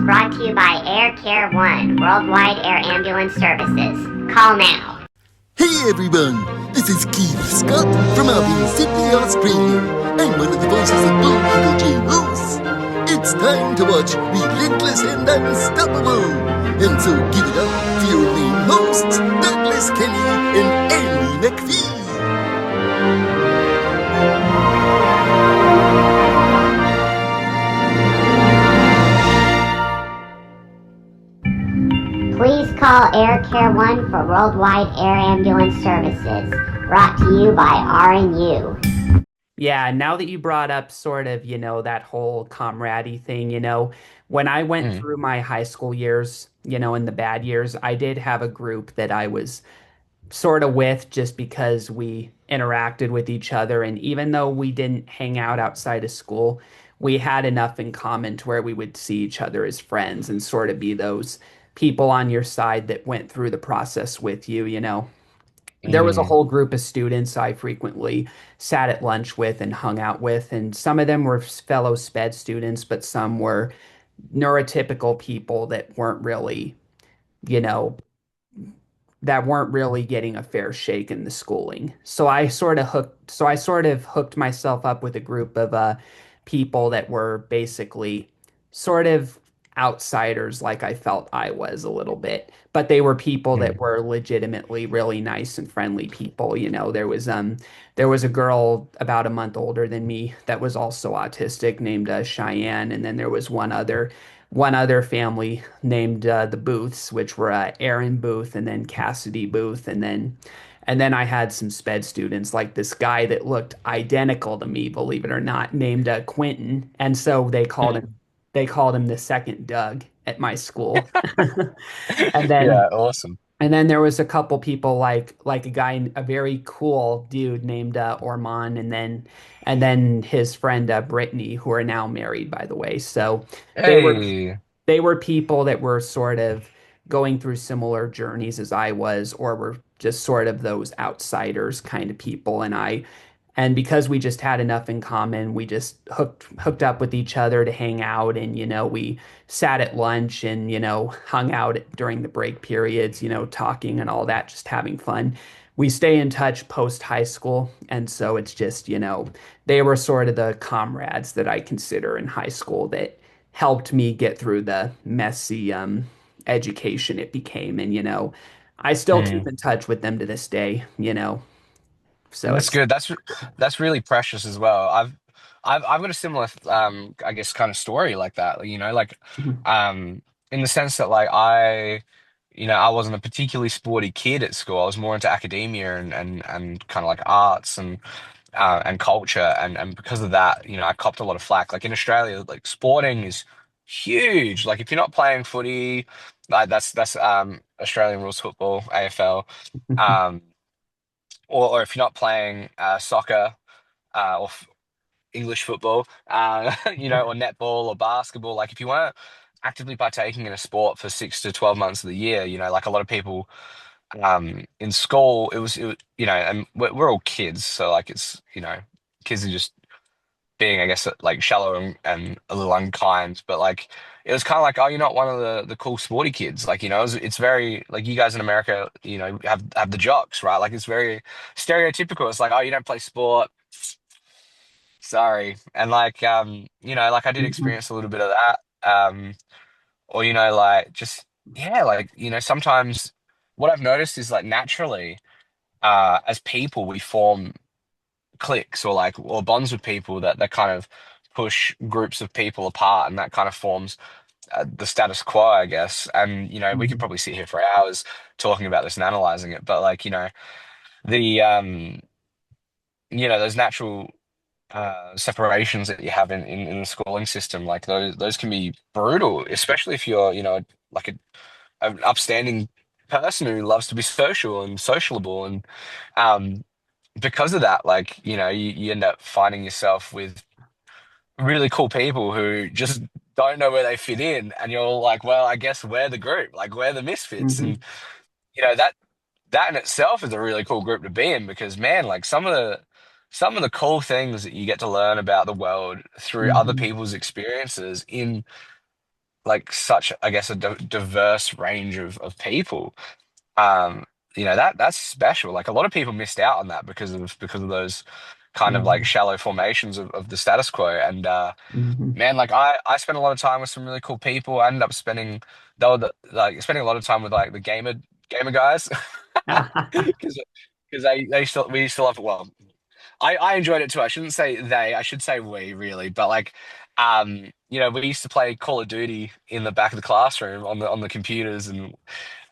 brought to you by Air Care One, Worldwide Air Ambulance Services. Call now. Hey everyone, this is Keith Scott from Albion, Sydney, Australia. I'm one of the voices of Bull Eagle J. Roos. It's time to watch Relentless and Unstoppable. And so give it up to your main hosts, Douglas Kenney and Andy McPhee. Please call Air Care One for Worldwide Air Ambulance Services. Brought to you by R&U. Yeah, now that you brought up sort of, that whole comradey thing, when I went Mm, through my high school years, in the bad years, I did have a group that I was sort of with just because we interacted with each other. And even though we didn't hang out outside of school, we had enough in common to where we would see each other as friends and sort of be those people on your side that went through the process with you. There was a mm, whole group of students I frequently sat at lunch with and hung out with, and some of them were fellow sped students, but some were neurotypical people that you know, weren't really getting a fair shake in the schooling. So I sort of hooked myself up with a group of people that were basically sort of outsiders like I felt I was a little bit. But they were people that mm. were legitimately really nice and friendly people. There was a girl about a month older than me that was also autistic named Cheyenne, and then there was one other family named the Booths, which were Aaron Booth and then Cassidy Booth, and then I had some sped students like this guy that looked identical to me, believe it or not, named Quentin, and so they called him the second Doug at my school. And then Yeah, awesome. and then there was a couple people like a guy, a very cool dude named Orman, and then his friend Brittany, who are now married, by the way. So they were Hey. they were people that were sort of going through similar journeys as I was, or were just sort of those outsiders kind of people. And because we just had enough in common, we just hooked up with each other to hang out, and we sat at lunch and hung out during the break periods, talking and all that, just having fun. We stay in touch post high school, and so it's just they were sort of the comrades that I consider in high school that helped me get through the messy education it became. And I still keep Mm. in touch with them to this day. So That's it's good. That's really precious as well. I've got a similar I guess kind of story like that, um in the sense that like I wasn't a particularly sporty kid at school. I was more into academia and kind of like arts and culture, and because of that, I copped a lot of flack. Like in Australia, like sporting is huge. Like if you're not playing footy, like that's Australian rules football, AFL. Um or if you're not playing soccer or English football, or netball or basketball, like if you weren't actively partaking in a sport for 6 to 12 months of the year, like a lot of people in school, it was, and we're all kids, so like kids are just being, I guess, like shallow and a little unkind, but like it was kind of like, oh, you're not one of the cool sporty kids, like it's very like you guys in America, have the jocks, right? Like it's very stereotypical. It's like, oh, you don't play sport, sorry. And like like I did experience a little bit of that, or like just yeah, like sometimes what I've noticed is like naturally, as people we form cliques or bonds with people that kind of push groups of people apart, and that kind of forms the status quo, I guess. And we could probably sit here for hours talking about this and analyzing it, but like the those natural separations that you have in the schooling system, like those can be brutal, especially if you're like an upstanding person who loves to be social and sociable, and um because of that, like, you end up finding yourself with really cool people who just don't know where they fit in. And you're like, well, I guess we're the group, like we're the misfits. And, Mhm. that in itself is a really cool group to be in, because man, like some of the cool things that you get to learn about the world through other Mhm. people's experiences in like such, I guess, a diverse range of people. Um, that's special. Like a lot of people missed out on that because of those kind of like Mhm. shallow formations of the status quo. And Mhm. man, like I spent a lot of time with some really cool people. I ended up spending like spending a lot of time with like the gamer guys because they still we still have well I enjoyed it too. I shouldn't say they, I should say we really, but like we used to play Call of Duty in the back of the classroom on the computers, and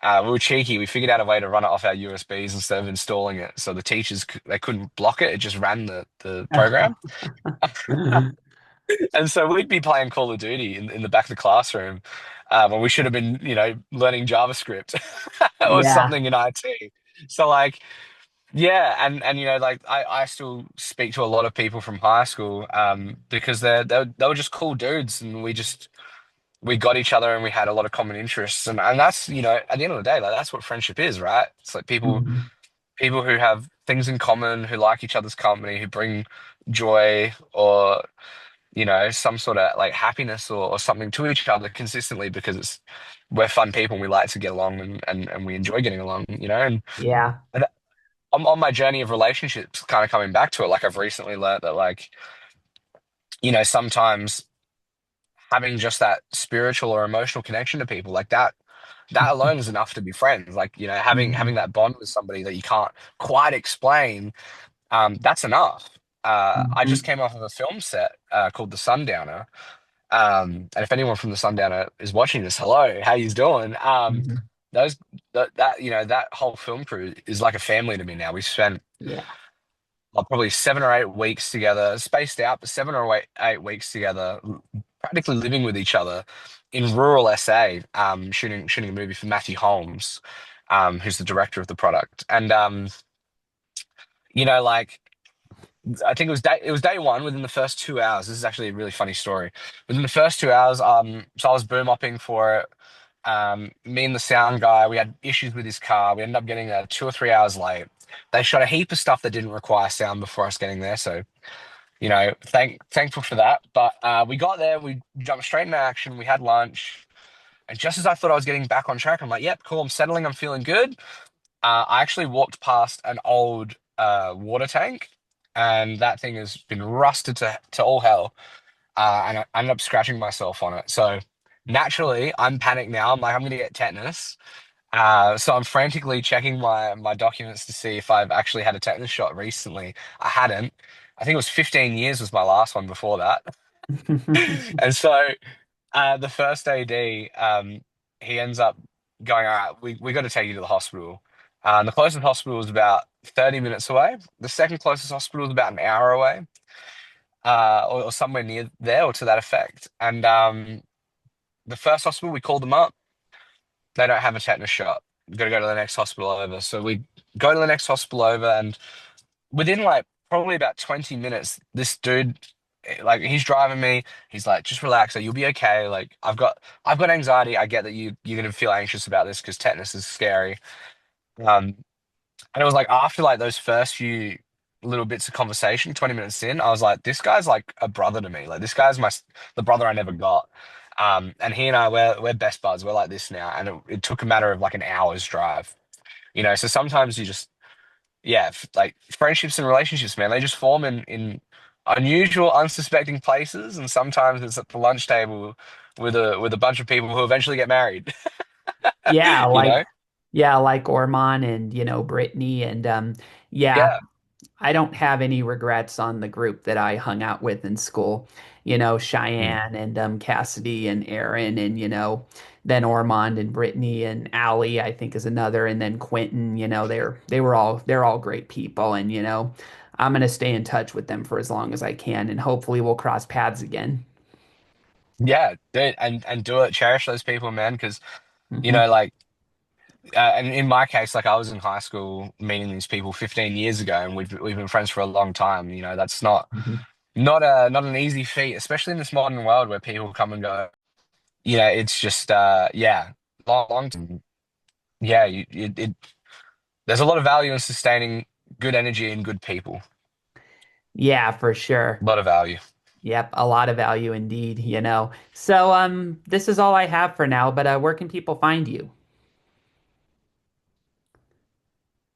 we were cheeky. We figured out a way to run it off our USBs instead of installing it, so the teachers they couldn't block it. It just ran the program. And so we'd be playing Call of Duty in the back of the classroom, when we should have been, learning JavaScript or Yeah. something in IT. So like, yeah, and like I still speak to a lot of people from high school, because they were just cool dudes, and we got each other, and we had a lot of common interests, and that's at the end of the day, like that's what friendship is, right? It's like Mhm. people who have things in common, who like each other's company, who bring joy or some sort of like happiness or something to each other consistently, because we're fun people and we like to get along, and we enjoy getting along, Yeah. and on my journey of relationships, kind of coming back to it, like I've recently learned that like, sometimes having just that spiritual or emotional connection to people like that alone is enough to be friends. Like, having Mhm. that bond with somebody that you can't quite explain, that's enough. I just Mhm. came off of a film set called The Sundowner. And if anyone from the Sundowner is watching this, hello, how you doing? Mhm. Those that that whole film crew is like a family to me now. We spent Yeah. probably 7 or 8 weeks together, spaced out, but 7 or 8 weeks together, practically living with each other in rural SA, shooting a movie for Matthew Holmes, who's the director of the product. And like I think it was day one. Within the first 2 hours, this is actually a really funny story. Within the first 2 hours, so I was boom mopping for it. Me and the sound guy, we had issues with his car. We ended up getting 2 or 3 hours late. They shot a heap of stuff that didn't require sound before us getting there, so thankful for that. But we got there, we jumped straight into action. We had lunch, and just as I thought I was getting back on track, I'm like, "Yep, cool. I'm settling. I'm feeling good." I actually walked past an old water tank, and that thing has been rusted to all hell. And I ended up scratching myself on it. So naturally, I'm panicked now. I'm like, I'm gonna get tetanus. So I'm frantically checking my documents to see if I've actually had a tetanus shot recently. I hadn't. I think it was 15 years was my last one before that. And so the first AD, he ends up going, all right, we got to take you to the hospital. The closest hospital was about 30 minutes away. The second closest hospital was about an hour away, or somewhere near there, or to that effect. And the first hospital, we called them up. They don't have a tetanus shot. We've got to go to the next hospital over. So we go to the next hospital over, and within like probably about 20 minutes, this dude, like he's driving me, he's like, just relax, like, you'll be okay. Like I've got anxiety. I get that you're gonna feel anxious about this because tetanus is scary. Um, and it was like after like those first few little bits of conversation, 20 minutes in, I was like, this guy's like a brother to me. Like this guy's the brother I never got. And he and I, we're best buds. We're like this now. And it took a matter of like an hour's drive. So sometimes you just, yeah, like friendships and relationships, man, they just form in unusual, unsuspecting places, and sometimes it's at the lunch table with a bunch of people who eventually get married. Yeah, You like know? yeah, like Ormond and Brittany and yeah, Yeah, I don't have any regrets on the group that I hung out with in school. mm. Cheyenne and Cassidy and Aaron and then Ormond and Brittany and Allie, I think is another, and then Quentin, they're all great people, and I'm gonna stay in touch with them for as long as I can, and hopefully we'll cross paths again. Yeah, do it and do it. Cherish those people, man, because Hmm. like, and in my case, like I was in high school meeting these people 15 years ago, and we've been friends for a long time. That's Hmm. not an easy feat, especially in this modern world where people come and go. It's just yeah, long term. Yeah, there's a lot of value in sustaining good energy and good people. Yeah, for A sure. lot of value. Yep, a lot of value indeed, you know. So this is all I have for now, but where can people find you?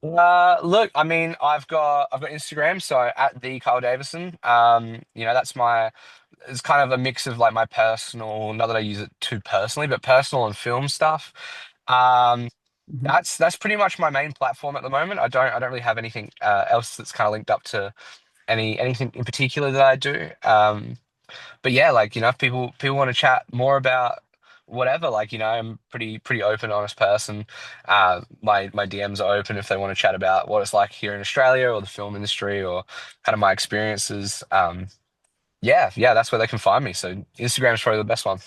Look, I mean, I've got Instagram, so at the Kyle Davison. That's my it's kind of a mix of like my personal, not that I use it too personally, but personal and film stuff. Um, Mhm. that's pretty much my main platform at the moment. I don't really have anything else that's kind of linked up to anything in particular that I do. But yeah, like if people want to chat more about whatever, like I'm pretty open, honest person. My DMs are open if they want to chat about what it's like here in Australia or the film industry or kind of my experiences. Yeah, that's where they can find me. So Instagram's probably the best one.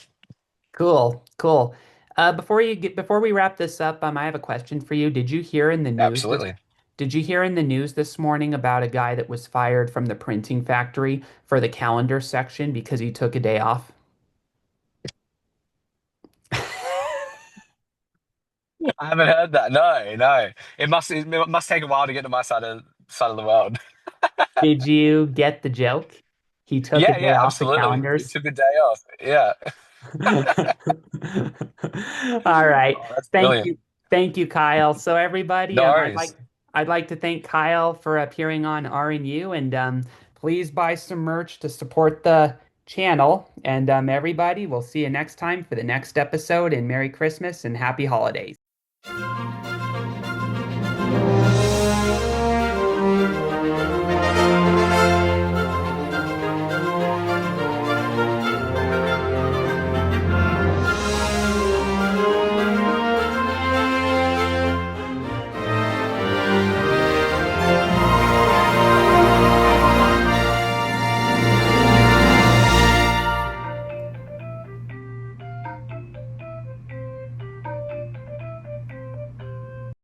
Cool, cool. Before we wrap this up, I have a question for you. Absolutely. Did you hear in the news this morning about a guy that was fired from the printing factory for the calendar section because he took a day off? I haven't heard that. No, no. It must take a while to get to my side of the world. Did you get the joke? He took a Yeah, day yeah, off the absolutely. It calendars. took a day off. Yeah. All right. Oh, that's Thank brilliant. you. Thank you, Kyle. So everybody, No worries. I'd like to thank Kyle for appearing on RNU and please buy some merch to support the channel. And everybody, we'll see you next time for the next episode and Merry Christmas and Happy Holidays.